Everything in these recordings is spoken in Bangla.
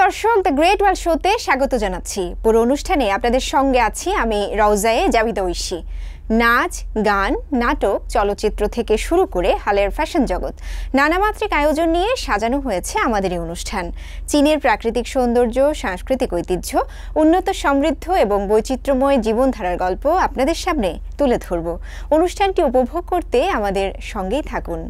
দর্শক, দ্য গ্রেট ওয়ার্ল্ড শোতে স্বাগত জানাচ্ছি। পুরো অনুষ্ঠানে আপনাদের সঙ্গে আছি আমি রওজায়ে জাবিদা ঐশী। নাচ, গান, নাটক, চলচ্চিত্র থেকে শুরু করে হালের ফ্যাশন জগৎ, নানামাত্রিক আয়োজন নিয়ে সাজানো হয়েছে আমাদের এই অনুষ্ঠান। চীনের প্রাকৃতিক সৌন্দর্য, সাংস্কৃতিক ঐতিহ্য, উন্নত সমৃদ্ধ এবং বৈচিত্র্যময় জীবনধারার গল্প আপনাদের সামনে তুলে ধরব। অনুষ্ঠানটি উপভোগ করতে আমাদের সঙ্গেই থাকুন।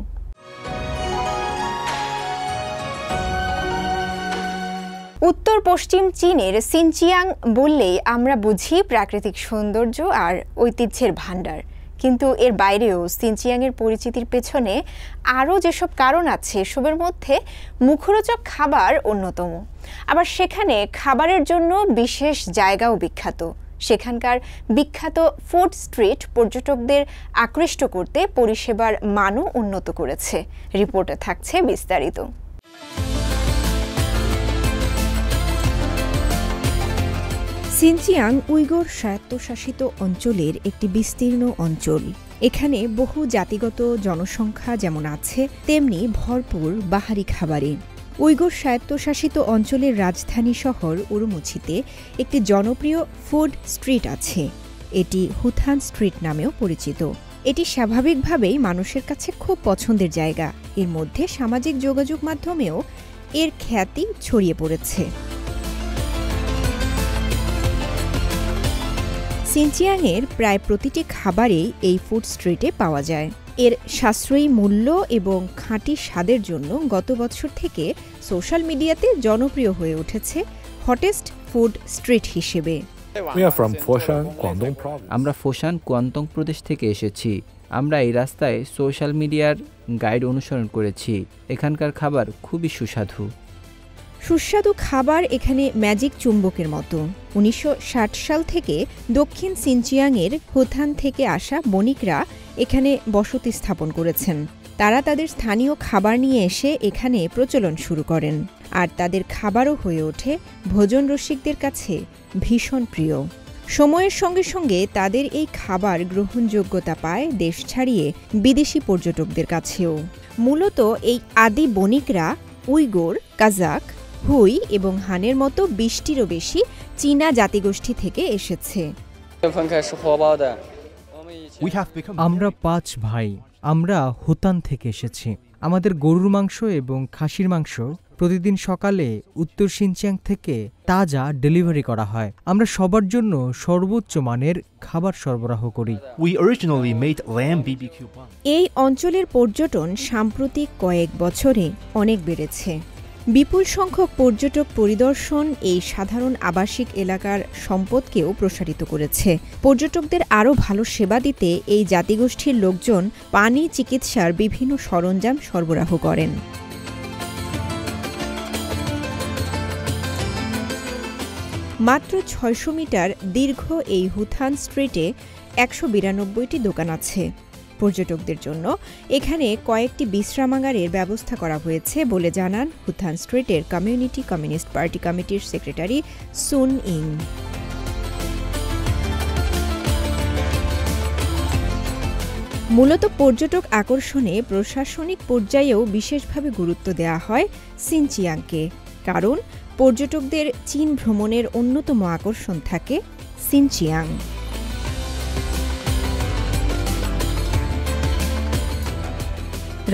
উত্তর পশ্চিম চীনের সিনচিয়াং বললেই আমরা বুঝি প্রাকৃতিক সৌন্দর্য আর ঐতিহ্যের ভাণ্ডার, কিন্তু এর বাইরেও সিনচিয়াংয়ের পরিচিতির পেছনে আরও যেসব কারণ আছে এসবের মধ্যে মুখরোচক খাবার অন্যতম। আবার সেখানে খাবারের জন্য বিশেষ জায়গাও বিখ্যাত। সেখানকার বিখ্যাত ফুড স্ট্রিট পর্যটকদের আকৃষ্ট করতে পরিষেবার মানও উন্নত করেছে। রিপোর্টে থাকছে বিস্তারিত। সিনচিয়াং উইগর স্বায়ত্তশাসিত অঞ্চলের একটি বিস্তীর্ণ অঞ্চল। এখানে বহু জাতিগত জনসংখ্যা যেমন আছে, তেমনি ভরপুর বাহারি খাবারে। উইগর স্বায়ত্তশাসিত অঞ্চলের রাজধানী শহর উরুমুচিতে একটি জনপ্রিয় ফুড স্ট্রিট আছে। এটি হুথান স্ট্রিট নামেও পরিচিত। এটি স্বাভাবিকভাবেই মানুষের কাছে খুব পছন্দের জায়গা। এর মধ্যে সামাজিক যোগাযোগ মাধ্যমেও এর খ্যাতি ছড়িয়ে পড়েছে। সিনচিয়াংয়ের প্রায় প্রতিটি খাবারেই এই ফুড স্ট্রিটে পাওয়া যায়। এর সাশ্রয়ী মূল্য এবং খাঁটি স্বাদের জন্য গত বছর থেকে সোশ্যাল মিডিয়াতে জনপ্রিয় হয়ে উঠেছে হটেস্ট ফুড স্ট্রিট হিসেবে। আমরা ফোশান, কুয়ান্তং প্রদেশ থেকে এসেছি। আমরা এই রাস্তায় সোশ্যাল মিডিয়ার গাইড অনুসরণ করেছি। এখানকার খাবার খুবই সুস্বাদু। সুস্বাদু খাবার এখানে ম্যাজিক চুম্বকের মতো। 1960 সাল থেকে দক্ষিণ সিনচিয়াংয়ের হুথান থেকে আসা বণিকরা এখানে বসতি স্থাপন করেছেন। তারা তাদের স্থানীয় খাবার নিয়ে এসে এখানে প্রচলন শুরু করেন, আর তাদের খাবারও হয়ে ওঠে ভোজন রসিকদের কাছে ভীষণ প্রিয়। সময়ের সঙ্গে সঙ্গে তাদের এই খাবার গ্রহণযোগ্যতা পায় দেশ ছাড়িয়ে বিদেশি পর্যটকদের কাছেও। মূলত এই আদি বণিকরা উইগর, কাজাক, হুই এবং হানের মতো 20টিরও বেশি চীনা জাতিগোষ্ঠী থেকে এসেছে। আমরা 5 ভাই। আমরা হুতান থেকে এসেছি। আমাদের গরুর মাংস এবং খাসির মাংস প্রতিদিন সকালে উত্তর সিনচিয়াং থেকে তাজা ডেলিভারি করা হয়। আমরা সবার জন্য সর্বোচ্চ মানের খাবার সরবরাহ করি। এই অঞ্চলের পর্যটন সাম্প্রতিক কয়েক বছরে অনেক বেড়েছে। বিপুল সংখ্যক পর্যটক পরিদর্শন এই সাধারণ আবাসিক এলাকার সম্পদকেও প্রসারিত করেছে। পর্যটকদের আরও ভালো সেবা দিতে এই জাতিগোষ্ঠীর লোকজন পানি, চিকিৎসার বিভিন্ন সরঞ্জাম সরবরাহ করেন। মাত্র 600 মিটার দীর্ঘ এই হুথান স্ট্রিটে 192টি দোকান আছে। পর্যটকদের জন্য এখানে কয়েকটি বিশ্রামাগারের ব্যবস্থা করা হয়েছে বলে জানান হুথান স্ট্রিটের কমিউনিটি কমিউনিস্ট পার্টি কমিটির সেক্রেটারি সুন ইং। মূলত পর্যটক আকর্ষণে প্রশাসনিক পর্যায়েও বিশেষভাবে গুরুত্ব দেওয়া হয় সিনচিয়াংকে, কারণ পর্যটকদের চীন ভ্রমণের অন্যতম আকর্ষণ থাকে সিনচিয়াং।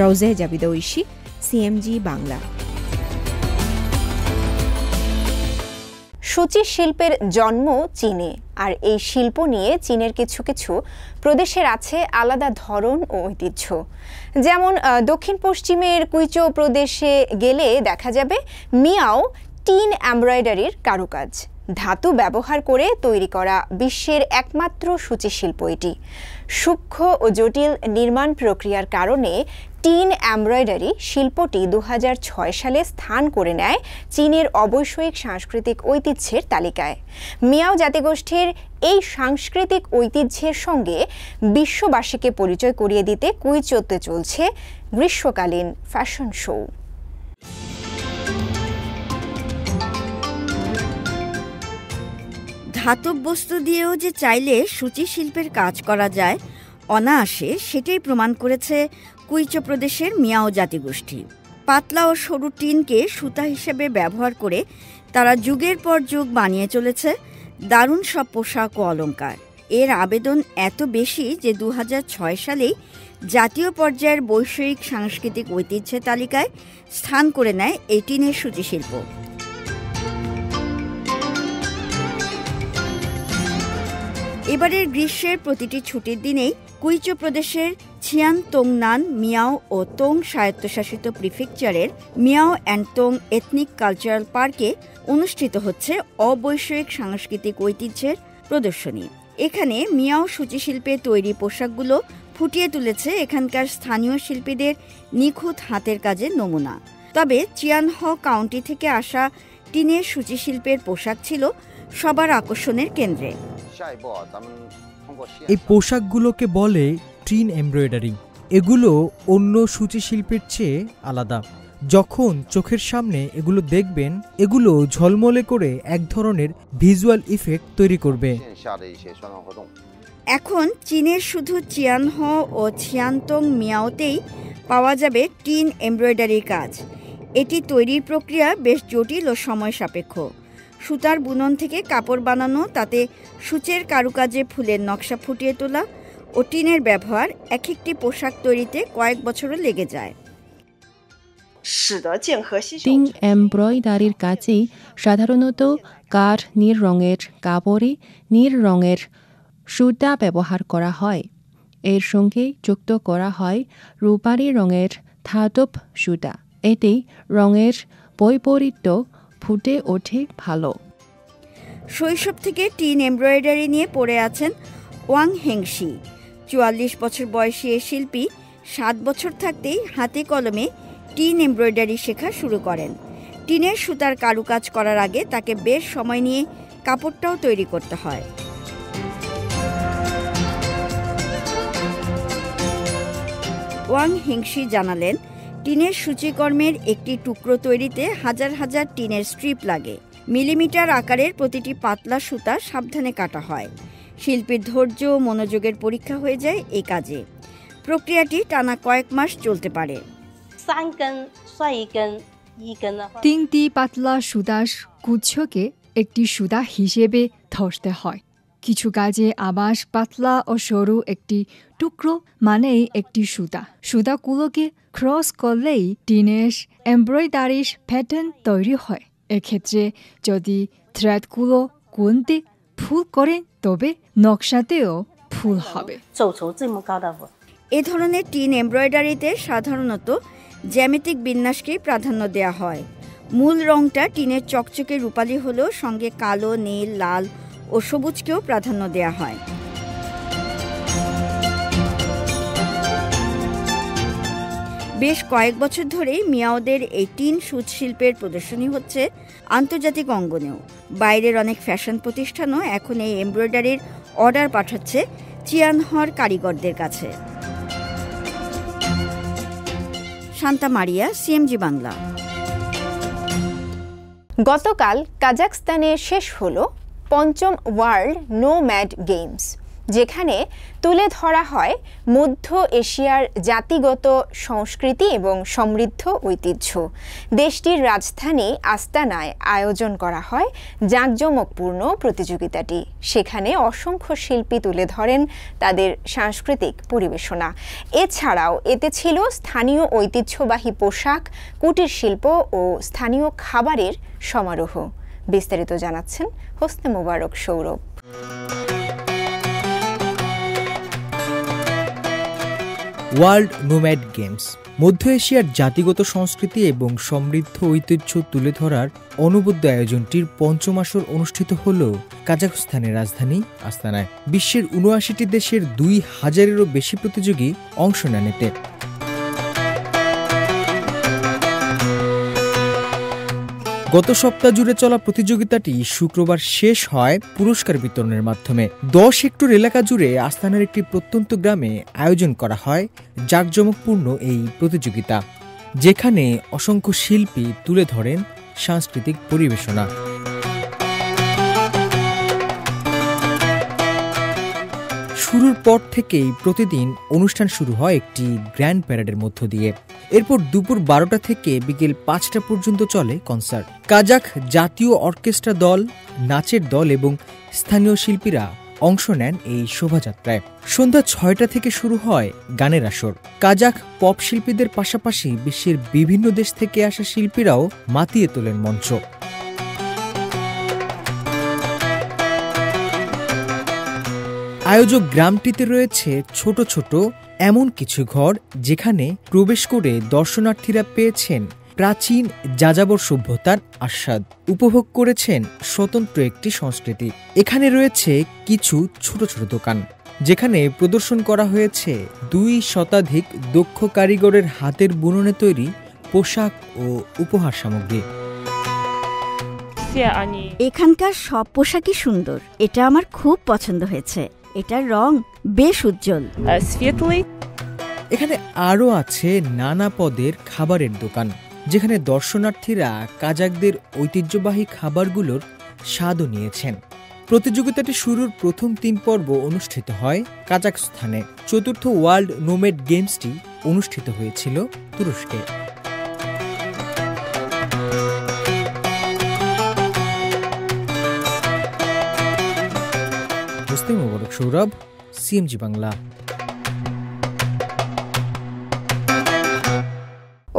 রওজায়ে জাবিদা ঐশী, সিএমজি বাংলা। সূচি শিল্পের জন্ম চীনে, আর এই শিল্প নিয়ে চীনের কিছু কিছু প্রদেশের আছে আলাদা ধরন ও ঐতিহ্য। যেমন দক্ষিণ পশ্চিমের কুইচৌ প্রদেশে গেলে দেখা যাবে মিয়াও টিন এমব্রয়ডারির কারুকাজ। ধাতু ব্যবহার করে তৈরি করা বিশ্বের একমাত্র সূচি শিল্প এটি। সূক্ষ্ম ও জটিল নির্মাণ প্রক্রিয়ার কারণে টিন এমব্রয়ডারি শিল্পটি 2006 সালে স্থান করে নেয় চীনের অবৈষয়িক সাংস্কৃতিক ঐতিহ্যের তালিকায়। মিয়াও জাতিগোষ্ঠীর এই সাংস্কৃতিক ঐতিহ্যের সঙ্গে বিশ্ববাসীকে পরিচয় করিয়ে দিতে কুইচৌতে চলছে গ্রীষ্মকালীন ফ্যাশন শো। ধাতব বস্তু দিয়েও যে চাইলে সূচি শিল্পের কাজ করা যায় অনায়াসে, সেটাই প্রমাণ করেছে কুইচৌ প্রদেশের মিয়াও জাতিগোষ্ঠী। পাতলা ও সরু টিনকে সুতা হিসেবে ব্যবহার করে তারা যুগের পর যুগ বানিয়ে চলেছে দারুণ সব পোশাক ও অলংকার। এর আবেদন এত বেশি যে 2006 সালেই জাতীয় পর্যায়ের বৈষয়িক সাংস্কৃতিক ঐতিহ্যের তালিকায় স্থান করে নেয় এই টিনের সূচিশিল্প। এবারের গ্রীষ্মের প্রতিটি ছুটির দিনেই কুইচো প্রদেশের ছিয়ানতোংনান মিয়াও ও তোং স্বায়ত্তশাসিত প্রিফেকচারের মিয়াও অ্যান্ড তোং এথনিক কালচারাল পার্কে অনুষ্ঠিত হচ্ছে অবৈষয়িক সাংস্কৃতিক ঐতিহ্যের প্রদর্শনী। এখানে মিয়াও সূচিশিল্পে তৈরি পোশাকগুলো ফুটিয়ে তুলেছে এখানকার স্থানীয় শিল্পীদের নিখুঁত হাতের কাজের নমুনা। তবে চিয়ানহ কাউন্টি থেকে আসা টিনের সূচিশিল্পের পোশাক ছিল সবার আকর্ষণের কেন্দ্রে। এই পোশাকগুলোকে বলে টিন এমব্রয়ডারি। এগুলো অন্য সূচিশিল্পের চেয়ে আলাদা। যখন চোখের সামনে এগুলো দেখবেন, এগুলো ঝলমলে করে এক ধরনের ভিজুয়াল ইফেক্ট তৈরি করবে। এখন চীনের শুধু চিয়ানহ ও ছিয়ানতোং মিয়াওতেই পাওয়া যাবে টিন এমব্রয়ডারির কাজ। এটি তৈরির প্রক্রিয়া বেশ জটিল ও সময় সাপেক্ষ। সুতার বুনন থেকে কাপড় বানানো, তাতে সূচের কারুকাজে ফুলের নকশা ফুটিয়ে তোলা ও টিনের ব্যবহার এক একটি পোশাক তৈরিতে কয়েক বছরও লেগে যায়। টিন এমব্রয়ডারির কাজে সাধারণত কাঠ নীল রঙের কাপড়ে নীল রঙের সুতা ব্যবহার করা হয়। এর সঙ্গে যুক্ত করা হয় রূপালী রঙের ধাতব সুতা। এতে রঙের বৈপরীত্য ফুটে ওঠে ভালো। শৈশব থেকে টিন এমব্রয়ডারি নিয়ে পড়ে আছেন ওয়াং হেংশি। 44 বছর বয়সী এই শিল্পী 7 বছর থাকতেই হাতে কলমে টিন এমব্রয়ডারি শেখা শুরু করেন। টিনের সুতার কারুকাজ করার আগে তাকে বেশ সময় নিয়ে কাপড়টাও তৈরি করতে হয়। ওয়াং হেংশি জানালেন, টিনের সূচিকর্মের একটি টুকরো তৈরিতে হাজার হাজার টিনের স্ট্রিপ লাগে। মিলিমিটার আকারের প্রতিটি পাতলা সুতা সাবধানে কাটা হয়। শিল্পীর ধৈর্য ও মনোযোগের পরীক্ষা হয়ে যায় এই কাজে। প্রক্রিয়াটি টানা কয়েক মাস চলতে পারে। 3根算一根，1根的话。 তিনটি পাতলা সুতার গুচ্ছকে একটি সুতা হিসেবে ধরতে হয়। কিছু কাজে আবার পাতলা ও সরু একটি টুকরো মানেই একটি সুতা। সুতাগুলোকে ক্রস করলেই টিনের এমব্রয়ডারির প্যাটার্ন তৈরি হয়। এক্ষেত্রে যদি থ্রেডগুলো কোনতে ফুল করেন তবে নকশাতেও ফুল হবে। এ ধরনের টিন এমব্রয়ডারিতে সাধারণত জ্যামিতিক বিন্যাসকেই প্রাধান্য দেওয়া হয়। মূল রংটা টিনের চকচকে রূপালী হলেও সঙ্গে কালো, নীল, লাল ও সবুজকেও প্রাধান্য দেওয়া হয়। বেশ কয়েক বছর ধরেই মিয়াওদের এই টিন সুচ শিল্পের প্রদর্শনী হচ্ছে আন্তর্জাতিক অঙ্গনেও। বাইরের অনেক ফ্যাশন প্রতিষ্ঠানও এখন এই এমব্রয়ডারির অর্ডার পাঠাচ্ছে চিয়ানহর কারিগরদের কাছে। শান্তা মারিয়া, সিএমজি বাংলা। গতকাল কাজাখস্তানে শেষ হলো ৫ম ওয়ার্ল্ড নোম্যাড গেমস, যেখানে তুলে ধরা হয় মধ্য এশিয়ার জাতিগত সংস্কৃতি এবং সমৃদ্ধ ঐতিহ্য। দেশটির রাজধানী আস্তানায় আয়োজন করা হয় জাঁকজমকপূর্ণ প্রতিযোগিতাটি। সেখানে অসংখ্য শিল্পী তুলে ধরেন তাদের সাংস্কৃতিক পরিবেশনা। এছাড়াও এতে ছিল স্থানীয় ঐতিহ্যবাহী পোশাক, কুটির শিল্প ও স্থানীয় খাবারের সমারোহ। বিস্তারিত জানাচ্ছেন হোসনে মোবারক সৌরভ। ওয়ার্ল্ড নোম্যাড গেমস মধ্য এশিয়ার জাতিগত সংস্কৃতি এবং সমৃদ্ধ ঐতিহ্য তুলে ধরার অনবদ্য আয়োজনটির পঞ্চম আসর অনুষ্ঠিত হল কাজাখস্তানের রাজধানী আস্তানায়। বিশ্বের ৭৯টি দেশের ২,০০০-এরও বেশি প্রতিযোগী অংশ নেন এতে। গত সপ্তাহ জুড়ে চলা প্রতিযোগিতাটি শুক্রবার শেষ হয় পুরস্কার বিতরণের মাধ্যমে। ১০ হেক্টর এলাকা জুড়ে আস্তানার একটি প্রত্যন্ত গ্রামে আয়োজন করা হয় জাঁকজমকপূর্ণ এই প্রতিযোগিতা, যেখানে অসংখ্য শিল্পী তুলে ধরেন সাংস্কৃতিক পরিবেশনা। শুরু শুরুর পর থেকেই প্রতিদিন অনুষ্ঠান শুরু হয় একটি গ্র্যান্ড প্যারেডের মধ্য দিয়ে। এরপর দুপুর 12টা থেকে বিকেল 5টা পর্যন্ত চলে কনসার্ট। কাজাখ জাতীয় অর্কেস্ট্রা দল, নাচের দল এবং স্থানীয় শিল্পীরা অংশ নেন এই শোভাযাত্রায়। সন্ধ্যা 6টা থেকে শুরু হয় গানের আসর। কাজাখ পপ শিল্পীদের পাশাপাশি বিশ্বের বিভিন্ন দেশ থেকে আসা শিল্পীরাও মাতিয়ে তোলেন মঞ্চ। আয়োজক গ্রামটিতে রয়েছে ছোট ছোট এমন কিছু ঘর যেখানে প্রবেশ করে দর্শনার্থীরা পেয়েছেন প্রাচীন যাযাবর সভ্যতার আস্বাদ, উপভোগ করেছেন স্বতন্ত্র একটি সংস্কৃতি। এখানে রয়েছে কিছু ছোট ছোট দোকান যেখানে প্রদর্শন করা হয়েছে 2 শতাধিক দক্ষ কারিগরের হাতের বুননে তৈরি পোশাক ও উপহার সামগ্রী। এখানকার সব পোশাকই সুন্দর, এটা আমার খুব পছন্দ হয়েছে। এটার রং বেশ উজ্জ্বল। এখানে আরও আছে নানা পদের খাবারের দোকান যেখানে দর্শনার্থীরা কাজাকদের ঐতিহ্যবাহী খাবারগুলোর স্বাদও নিয়েছেন। প্রতিযোগিতাটি শুরুর প্রথম 3 পর্ব অনুষ্ঠিত হয় কাজাকস্তানে। চতুর্থ ওয়ার্ল্ড নোমেড গেমসটি অনুষ্ঠিত হয়েছিল তুরস্কে। সৌরভ, সিএমজি বাংলা।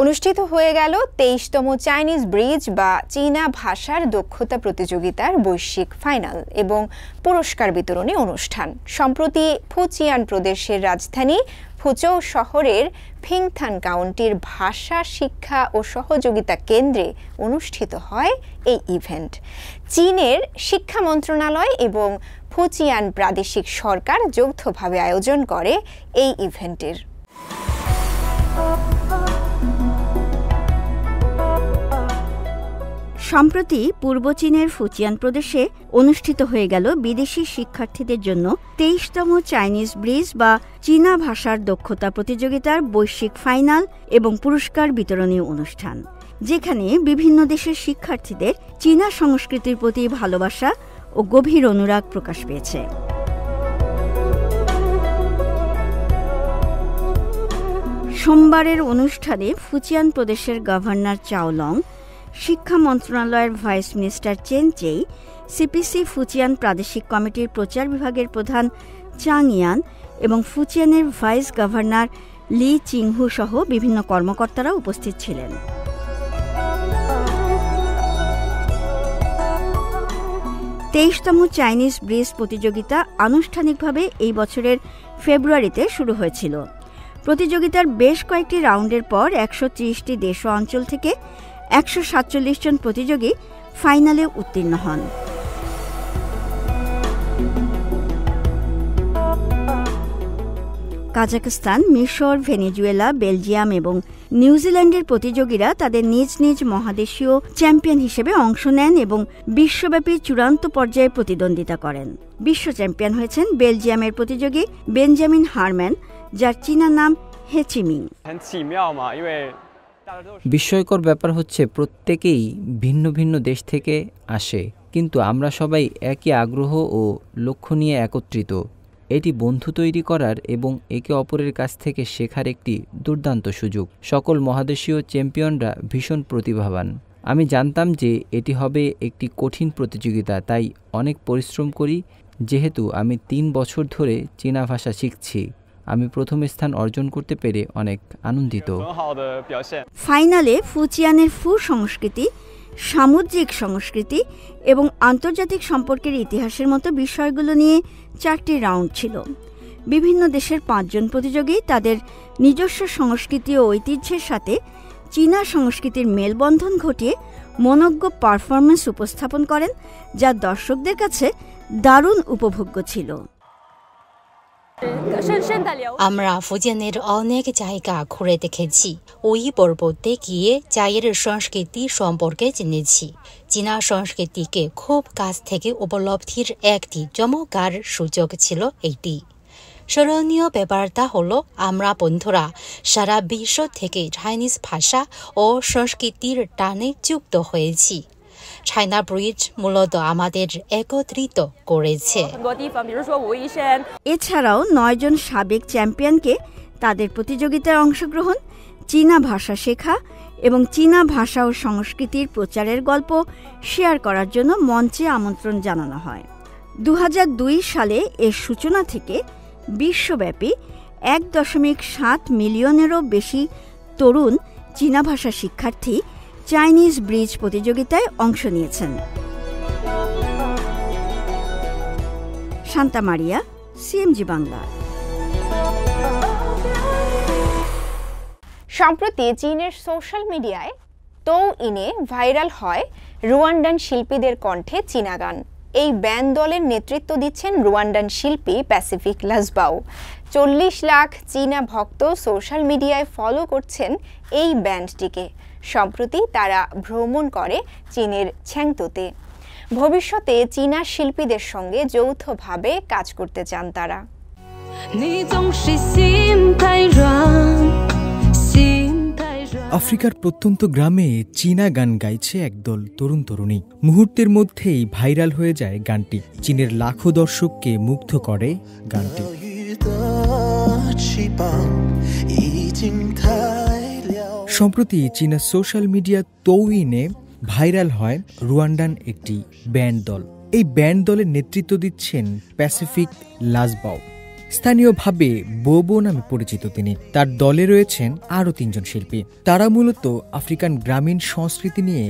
অনুষ্ঠিত হয়ে গেল 23তম চাইনিজ ব্রিজ বা চীনা ভাষার দক্ষতা প্রতিযোগিতার বৈশ্বিক ফাইনাল এবং পুরস্কার বিতরণী অনুষ্ঠান। সম্প্রতি ফুজিয়ান প্রদেশের রাজধানী ফুচৌ শহরের ফিংথান কাউন্টির ভাষা শিক্ষা ও সহযোগিতা কেন্দ্রে অনুষ্ঠিত হয় এই ইভেন্ট। চীনের শিক্ষা মন্ত্রণালয় এবং ফুজিয়ান প্রাদেশিক সরকার যৌথভাবে আয়োজন করে এই ইভেন্টের। সম্প্রতি পূর্ব চীনের ফুজিয়ান প্রদেশে অনুষ্ঠিত হয়ে গেল বিদেশি শিক্ষার্থীদের জন্য 23তম চাইনিজ ব্রিজ বা চীনা ভাষার দক্ষতা প্রতিযোগিতার বৈশ্বিক ফাইনাল এবং পুরস্কার বিতরণী অনুষ্ঠান, যেখানে বিভিন্ন দেশের শিক্ষার্থীদের চীনা সংস্কৃতির প্রতি ভালোবাসা ও গভীর অনুরাগ প্রকাশ পেয়েছে। সোমবারের অনুষ্ঠানে ফুজিয়ান প্রদেশের গভর্নর চাওলং, শিক্ষা মন্ত্রণালয়ের ভাইস মিনিস্টার চেন চেই, সিপিসি ফুজিয়ান প্রাদেশিক কমিটির প্রচার বিভাগের প্রধান চাং ইয়ান এবং ফুজিয়ানের ভাইস গভর্নর লি চিংহু সহ বিভিন্ন কর্মকর্তারা উপস্থিত ছিলেন। তেইশতম চাইনিজ ব্রিজ প্রতিযোগিতা আনুষ্ঠানিকভাবে এই বছরের ফেব্রুয়ারিতে শুরু হয়েছিল। প্রতিযোগিতার বেশ কয়েকটি রাউন্ডের পর 130টি দেশ ও অঞ্চল থেকে 147 জন প্রতিযোগী ফাইনালে উত্তীর্ণ হন। কাজাখস্তান, মিশর, ভেনেজুয়েলা, বেলজিয়াম এবং নিউজিল্যান্ডের প্রতিযোগীরা তাদের নিজ নিজ মহাদেশীয় চ্যাম্পিয়ন হিসেবে অংশ নেন এবং বিশ্বব্যাপী চূড়ান্ত পর্যায়ে প্রতিদ্বন্দ্বিতা করেন। বিশ্ব চ্যাম্পিয়ন হয়েছেন বেলজিয়ামের প্রতিযোগী বেঞ্জামিন হারম্যান, যার চীনা নাম হেচিমিং। বিস্ময়কর ব্যাপার হচ্ছে প্রত্যেকেই ভিন্ন ভিন্ন দেশ থেকে আসে, কিন্তু আমরা সবাই একই আগ্রহ ও লক্ষ্য নিয়ে একত্রিত। এটি বন্ধু তৈরি করার এবং একে অপরের কাছ থেকে শেখার একটি দুর্দান্ত সুযোগ। সকল মহাদেশীয় চ্যাম্পিয়নরা ভীষণ প্রতিভাবান। আমি জানতাম যে এটি হবে একটি কঠিন প্রতিযোগিতা, তাই অনেক পরিশ্রম করি। যেহেতু আমি 3 বছর ধরে চীনা ভাষা শিখছি, আমি প্রথম স্থান অর্জন করতে পেরে অনেক আনন্দিত। ফাইনালে ফুজিয়ানের ফু সংস্কৃতি, সামুদ্রিক সংস্কৃতি এবং আন্তর্জাতিক সম্পর্কের ইতিহাসের মতো বিষয়গুলো নিয়ে 4টি রাউন্ড ছিল। বিভিন্ন দেশের 5 জন প্রতিযোগী তাদের নিজস্ব সংস্কৃতি ও ঐতিহ্যের সাথে চীনা সংস্কৃতির মেলবন্ধন ঘটিয়ে মনোজ্ঞ পারফরমেন্স উপস্থাপন করেন, যা দর্শকদের কাছে দারুণ উপভোগ্য ছিল। আমরা ফুজিয়ানের অনেক জায়গা ঘুরে দেখেছি। ওই পর্বতে গিয়ে চায়ের সংস্কৃতি সম্পর্কে জেনেছি। চীনা সংস্কৃতিকে খুব কাছ থেকে উপলব্ধির একটি চমৎকার সুযোগ ছিল এটি। স্মরণীয় ব্যাপারটা হলো আমরা বন্ধুরা সারা বিশ্ব থেকে চাইনিজ ভাষা ও সংস্কৃতির টানে যুক্ত হয়েছি। চায়না ব্রিজ মূলত আমাদের একত্রিত করেছে। এছাড়াও 9 জন সাবেক চ্যাম্পিয়নকে তাদের প্রতিযোগিতায় অংশগ্রহণ, চীনা ভাষা শেখা এবং চীনা ভাষা ও সংস্কৃতির প্রচারের গল্প শেয়ার করার জন্য মঞ্চে আমন্ত্রণ জানানো হয়। 2002 সালে এর সূচনা থেকে বিশ্বব্যাপী 1.7 মিলিয়নেরও বেশি তরুণ চীনা ভাষা শিক্ষার্থী চাইনিজ ব্রিজ প্রতিযোগিতায় অংশ নিয়েছেন। শান্তা মারিয়া, সিএমজি বাংলা। সম্প্রতি চীনের সোশ্যাল মিডিয়ায় তৌইনে ভাইরাল হয় রুয়ান্ডান শিল্পীদের কণ্ঠে চীনা গান। এই ব্যান্ড দলের নেতৃত্ব দিচ্ছেন রুয়ান্ডান শিল্পী প্যাসিফিক লাজবাও। 40 লাখ চীনা ভক্ত সোশ্যাল মিডিয়ায় ফলো করছেন এই ব্যান্ডটিকে। সম্প্রতি তারা ভ্রমণ করে চীনের চ্যাংতুতে। ভবিষ্যতে চীনা শিল্পীদের সঙ্গে যৌথভাবে কাজ করতে চান তারা। আফ্রিকার প্রত্যন্ত গ্রামে চীনা গান গাইছে একদল তরুণ তরুণী। মুহূর্তের মধ্যেই ভাইরাল হয়ে যায় গানটি। চীনের লাখো দর্শককে মুগ্ধ করে গানটি। সম্প্রতি চীনা সোশ্যাল মিডিয়া তৌইনে ভাইরাল হয় রুয়ান্ডান একটি ব্যান্ড দল। এই ব্যান্ড দলের নেতৃত্ব দিচ্ছেন প্যাসিফিক লাজবাও। স্থানীয়ভাবে বোবো নামে পরিচিত তিনি। তার দলে রয়েছেন আরও 3 জন শিল্পী। তারা মূলত আফ্রিকান গ্রামীণ সংস্কৃতি নিয়ে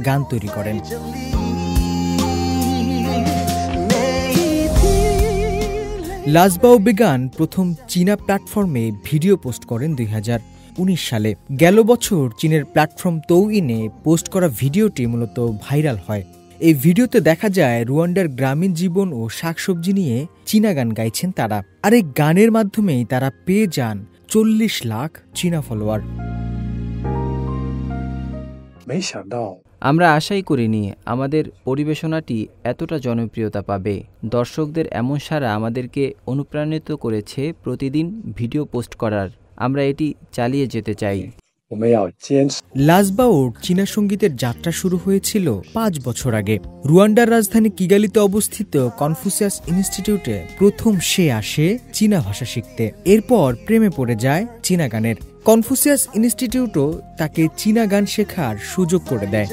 গান তৈরি করেন। লাজবাও বেগান প্রথম চীনা প্ল্যাটফর্মে ভিডিও পোস্ট করেন 2019 সালে। গেল বছর চীনের প্ল্যাটফর্ম তৌইনে পোস্ট করা ভিডিওটি মূলত ভাইরাল হয়। এই ভিডিওতে দেখা যায় রুয়ান্ডার গ্রামীণ জীবন ও শাকসবজি নিয়ে চীনা গান গাইছেন তারা। আর এই গানের মাধ্যমেই তারা পেয়ে যান 40 লাখ চীনা ফলোয়ার। আমরা আশাই করিনি আমাদের পরিবেশনাটি এতটা জনপ্রিয়তা পাবে। দর্শকদের এমন সাড়া আমাদেরকে অনুপ্রাণিত করেছে প্রতিদিন ভিডিও পোস্ট করার। আমরা এটি চালিয়ে যেতে চাই। লাজবাওর চীনা সঙ্গীতের যাত্রা শুরু হয়েছিল 5 বছর আগে। রুয়ান্ডার রাজধানী কিগালিতে অবস্থিত কনফুসিয়াস ইনস্টিটিউটে প্রথম সে আসে চীনা ভাষা শিখতে। এরপর প্রেমে পড়ে যায় চীনা গানের। কনফুসিয়াস ইনস্টিটিউটও তাকে চীনা গান শেখার সুযোগ করে দেয়।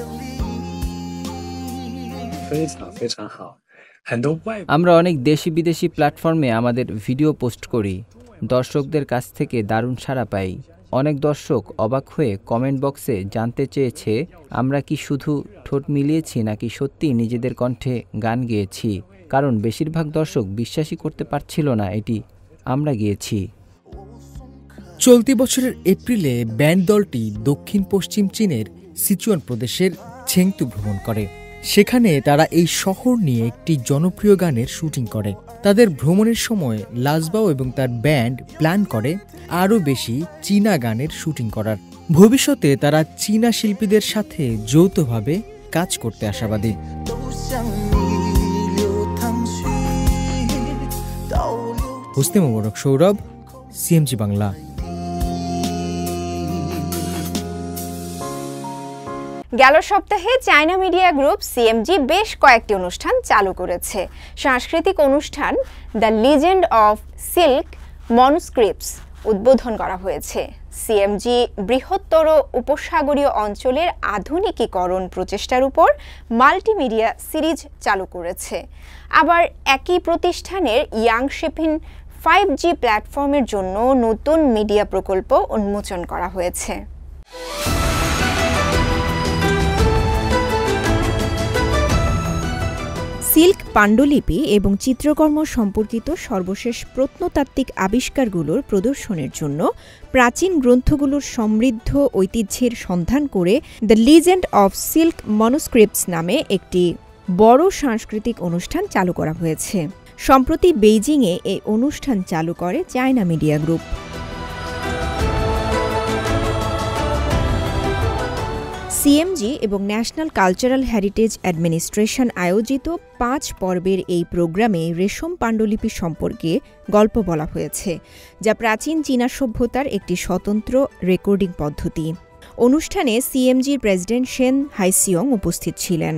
আমরা অনেক দেশি বিদেশি প্ল্যাটফর্মে আমাদের ভিডিও পোস্ট করি। দর্শকদের কাছ থেকে দারুণ সাড়া পাই। অনেক দর্শক অবাক হয়ে কমেন্ট বক্সে জানতে চেয়েছে আমরা কি শুধু ঠোঁট মিলিয়েছি নাকি সত্যি নিজেদের কণ্ঠে গান গেয়েছি। কারণ বেশিরভাগ দর্শক বিশ্বাসই করতে পারছিল না এটি আমরা গিয়েছি। চলতি বছরের এপ্রিলে ব্যান্ড দলটি দক্ষিণ পশ্চিম চীনের সিচুয়ান প্রদেশের ছেংতু ভ্রমণ করে। সেখানে তারা এই শহর নিয়ে একটি জনপ্রিয় গানের শুটিং করে। তাদের ভ্রমণের সময় লাজবাও এবং তার ব্যান্ড প্ল্যান করে আরও বেশি চীনা গানের শুটিং করার। ভবিষ্যতে তারা চীনা শিল্পীদের সাথে যৌথভাবে কাজ করতে আশাবাদী। হোসনে মোবারক সৌরভ, সিএমজি বাংলা। গেল সপ্তাহে চায়না মিডিয়া গ্রুপ সিএমজি বেশ কয়েকটি অনুষ্ঠান চালু করেছে। সাংস্কৃতিক অনুষ্ঠান দ্য লিজেন্ড অফ সিল্ক মনুস্ক্রিপ্টস উদ্বোধন করা হয়েছে। সিএমজি বৃহত্তর উপসাগরীয় অঞ্চলের আধুনিকীকরণ প্রচেষ্টার উপর মাল্টিমিডিয়া সিরিজ চালু করেছে। আবার একই প্রতিষ্ঠানের ইয়াংশিপিন 5G প্ল্যাটফর্মের জন্য নতুন মিডিয়া প্রকল্প উন্মোচন করা হয়েছে। সিল্ক পাণ্ডুলিপি এবং চিত্রকর্ম সম্পর্কিত সর্বশেষ প্রত্নতাত্ত্বিক আবিষ্কারগুলোর প্রদর্শনের জন্য প্রাচীন গ্রন্থগুলোর সমৃদ্ধ ঐতিহ্যের সন্ধান করে দ্য লিজেন্ড অফ সিল্ক মনুস্ক্রিপ্টস নামে একটি বড় সাংস্কৃতিক অনুষ্ঠান চালু করা হয়েছে। সম্প্রতি বেইজিংয়ে এই অনুষ্ঠান চালু করে চায়না মিডিয়া গ্রুপ। সিএমজি এবং ন্যাশনাল কালচারাল হেরিটেজ অ্যাডমিনিস্ট্রেশন আয়োজিত 5 পর্বের এই প্রোগ্রামে রেশম পাণ্ডুলিপি সম্পর্কে গল্প বলা হয়েছে, যা প্রাচীন চীনা সভ্যতার একটি স্বতন্ত্র রেকর্ডিং পদ্ধতি। অনুষ্ঠানে সিএমজির প্রেসিডেন্ট শেন হাইসিয়ং উপস্থিত ছিলেন।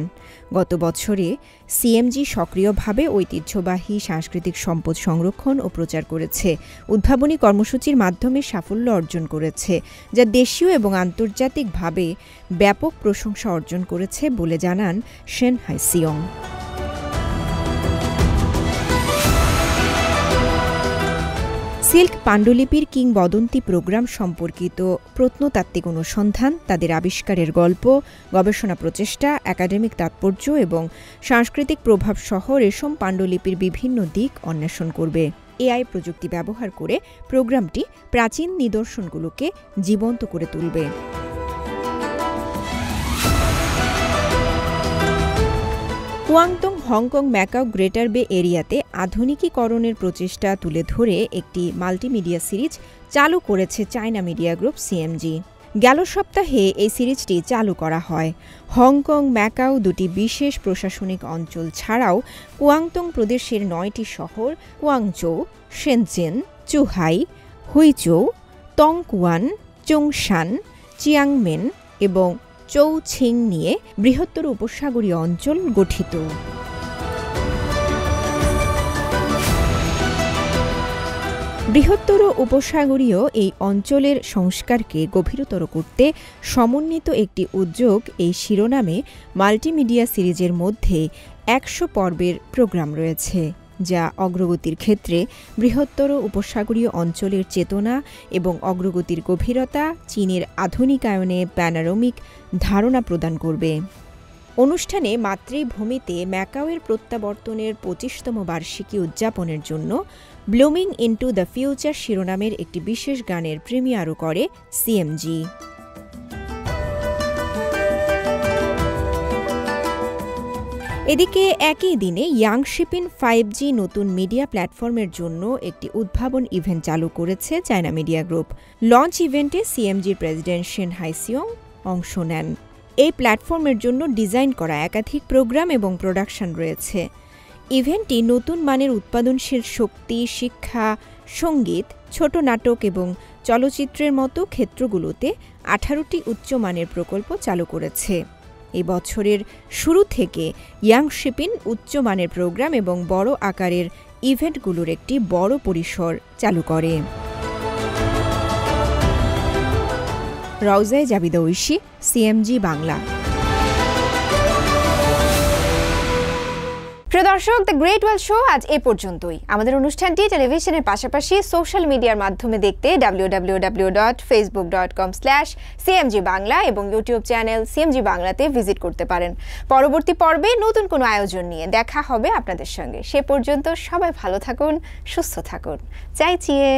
গত বছরে সিএমজি সক্রিয়ভাবে ঐতিহ্যবাহী সাংস্কৃতিক সম্পদ সংরক্ষণ ও প্রচার করেছে, উদ্ভাবনী কর্মসূচির মাধ্যমে সাফল্য অর্জন করেছে, যা দেশীয় এবং আন্তর্জাতিকভাবে ব্যাপক প্রশংসা অর্জন করেছে বলে জানান শেন হাইসিয়ং। সিল্ক পাণ্ডুলিপির কিংবদন্তি প্রোগ্রাম সম্পর্কিত প্রত্নতাত্ত্বিক অনুসন্ধান, তাদের আবিষ্কারের গল্প, গবেষণা প্রচেষ্টা, একাডেমিক তাৎপর্য এবং সাংস্কৃতিক প্রভাব সহ রেশম পাণ্ডুলিপির বিভিন্ন দিক অন্বেষণ করবে। এআই প্রযুক্তি ব্যবহার করে প্রোগ্রামটি প্রাচীন নিদর্শনগুলোকে জীবন্ত করে তুলবে। কুয়াংতং হংকং ম্যাকাও গ্রেটার বে এরিয়াতে আধুনিকীকরণের প্রচেষ্টা তুলে ধরে একটি মাল্টিমিডিয়া সিরিজ চালু করেছে চায়না মিডিয়া গ্রুপ সিএমজি। গেল সপ্তাহে এই সিরিজটি চালু করা হয়। হংকং ম্যাকাও দুটি বিশেষ প্রশাসনিক অঞ্চল ছাড়াও কুয়াংতং প্রদেশের 9টি শহর কুয়াংচৌ, শেনচেন, চুহাই, হুইচৌ, তংকুয়ান, চংশান, চিয়াংমেন এবং চৌছিং নিয়ে বৃহত্তর উপসাগরীয় অঞ্চল গঠিত। বৃহত্তর উপসাগরীয় এই অঞ্চলের সংস্কারকে গভীরতর করতে সমন্বিত একটি উদ্যোগ এই শিরোনামে মাল্টিমিডিয়া সিরিজের মধ্যে 100 পর্বের প্রোগ্রাম রয়েছে, যা অগ্রগতির ক্ষেত্রে বৃহত্তর উপসাগরীয় অঞ্চলের চেতনা এবং অগ্রগতির গভীরতা, চীনের আধুনিকায়নে প্যানোরামিক ধারণা প্রদান করবে। অনুষ্ঠানে মাতৃভূমিতে ম্যাকাওয়ের প্রত্যাবর্তনের 25তম বার্ষিকী উদযাপনের জন্য ব্লুমিং ইনটু দ্য ফিউচার শিরোনামের একটি বিশেষ গানের প্রিমিয়ারও করে সিএমজি। এদিকে একই দিনে ইয়াংশিপিন 5G নতুন মিডিয়া প্ল্যাটফর্মের জন্য একটি উদ্ভাবন ইভেন্ট চালু করেছে চায়না মিডিয়া গ্রুপ। লঞ্চ ইভেন্টে সিএমজির প্রেসিডেন্ট শেন হাইসিয়ং অংশ নেন। এই প্ল্যাটফর্মের জন্য ডিজাইন করা একাধিক প্রোগ্রাম এবং প্রোডাকশন রয়েছে। ইভেন্টটি নতুন মানের উৎপাদনশীল শক্তি, শিক্ষা, সঙ্গীত, ছোট নাটক এবং চলচ্চিত্রের মতো ক্ষেত্রগুলোতে 18টি উচ্চমানের প্রকল্প চালু করেছে। এই বছরের শুরু থেকে ইয়াংশিপিন উচ্চমানের প্রোগ্রাম এবং বড় আকারের ইভেন্টগুলোর একটি বড় পরিসর চালু করে। রওজায়ে জাবিদা ঐশী, সিএমজি বাংলা। প্রিয় দর্শক, দ্য গ্রেট ওয়াল শো আজ এ পর্যন্তই। আমাদের অনুষ্ঠানটি টেলিভিশনের পাশাপাশি সোশ্যাল মিডিয়ার মাধ্যমে দেখতে www.facebook.com/cmg বাংলা এবং ইউটিউব চ্যানেল সিএমজি বাংলাতে ভিজিট করতে পারেন। পরবর্তী পর্বে নতুন কোনো আয়োজন নিয়ে দেখা হবে আপনাদের সঙ্গে। সে পর্যন্ত সবাই ভালো থাকুন, সুস্থ থাকুন। চাইচিয়ে